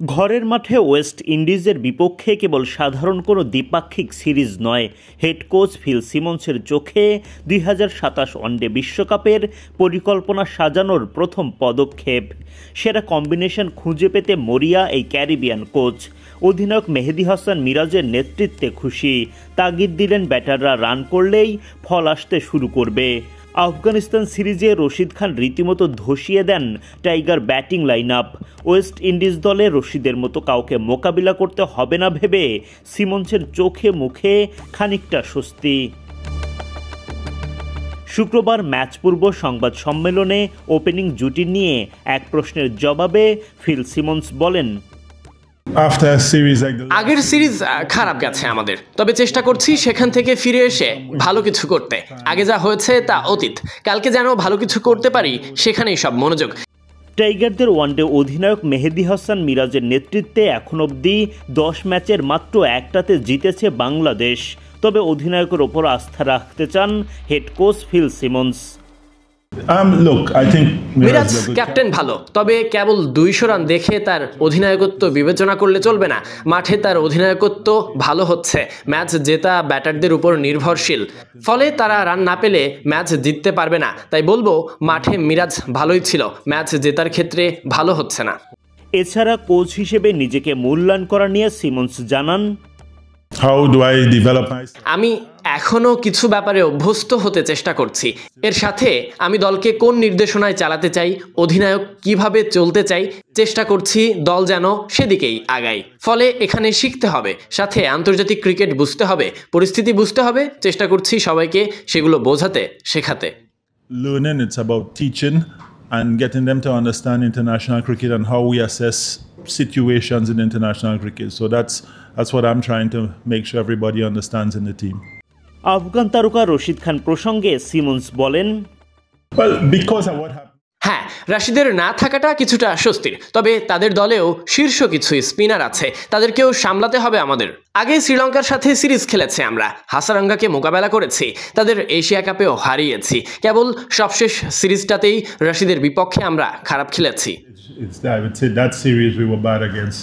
ঘরের মাঠে ওয়েস্ট ইন্ডিজের বিপক্ষে কেবল সাধারণ কোনো দ্বিপাক্ষিক সিরিজ নয়, হেড কোচ ফিল সিমন্সের চোখে 2027 ওয়ানডে বিশ্বকাপের পরিকল্পনা সাজানোর প্রথম পদক্ষেপ। সেরা কম্বিনেশন খুঁজে পেতে মরিয়া এই ক্যারিবিয়ান কোচ। অধিনায়ক মেহেদী হাসান মিরাজের নেতৃত্বে খুশি, তাগিদ দিলেন ব্যাটাররা রান করলেই ফল আসতে শুরু করবে। আফগানিস্তান সিরিজে রশিদ খান রীতিমতো ধসিয়ে দেন tiger batting line up. West Indies দলে রশিদের মতো কাউকে মোকাবিলা করতে হবে না ভেবে সিমন্সের চোখে মুখে খানিকটা স্বস্তি। শুক্রবার ম্যাচ পূর্ব সংবাদ সম্মেলনে ওপেনিং জুটি নিয়ে এক প্রশ্নের জবাবে ফিল সিমন্স বলেন, আগের সিরিজ খারাপ গেছে আমাদের, তবে চেষ্টা করছি সেখান থেকে ফিরে এসে ভালো কিছু করতে। আগে যা হয়েছে তা অতীত, কালকে যেন ভালো কিছু করতে পারি সেখানেই সব মনোযোগ। টাইগারদের ওয়ানডে অধিনায়ক মেহেদী হাসান মিরাজের নেতৃত্বে এখন অবধি 10 ম্যাচের মাত্র একটাতে জিতেছে বাংলাদেশ। তবে অধিনায়কের ওপর আস্থা রাখতে চান head coach Phil Simmons. Miraz captain ভালো, তবে কেবল 200 রান দেখে তার অধিনায়কত্ব বিবেচনা করলে চলবে না। মাঠে তার অধিনায়কত্ব ভালো হচ্ছে, ম্যাচ জেতা ব্যাটারদের উপর নির্ভরশীল, ফলে তারা রান না পেলে ম্যাচ জিততে পারবে না। তাই বলবো মাঠে মিরাজ ভালোই ছিল, ম্যাচ জেতার ক্ষেত্রে ভালো হচ্ছে না। এছাড়া কোচ হিসেবে নিজেকে মূল্যায়ন করা নিয়ে সিমন্স জানান, আমি এখনো কিছু ব্যাপারে অভ্যস্ত হতে চেষ্টা করছি। এর সাথে আমি দলকে কোন নির্দেশনায় চালাতে চাই, অধিনায়ক কিভাবে চলতে চাই, চেষ্টা করছি দল যেন সেদিকেই আগায়। ফলে এখানে শিখতে হবে, সাথে আন্তর্জাতিক ক্রিকেট বুঝতে হবে, পরিস্থিতি বুঝতে হবে। চেষ্টা করছি সবাইকে সেগুলো বোঝাতে, শেখাতে। Learning, it's about teaching and getting them to understand international cricket and how we assess situations in international cricket. So that's what I'm trying to make sure everybody understands in the team. Afghan তারকা রশিদ খান প্রসঙ্গে Simmons বলেন, হ্যাঁ, রাশিদের না থাকাটা কিছুটা স্বস্তির, তবে তাদের দলেও শীর্ষ কিছু স্পিনার আছে, তাদেরকেও সামলাতে হবে আমাদের। আগে শ্রীলঙ্কার সাথে সিরিজ খেলেছে, আমরা হাসারাঙ্গাকে মোকাবেলা করেছি, তাদের এশিয়া কাপেও হারিয়েছি। কেবল সবশেষ সিরিজটাতেই রাশিদের বিপক্ষে আমরা খারাপ খেলেছি। I would say that series we were bad against.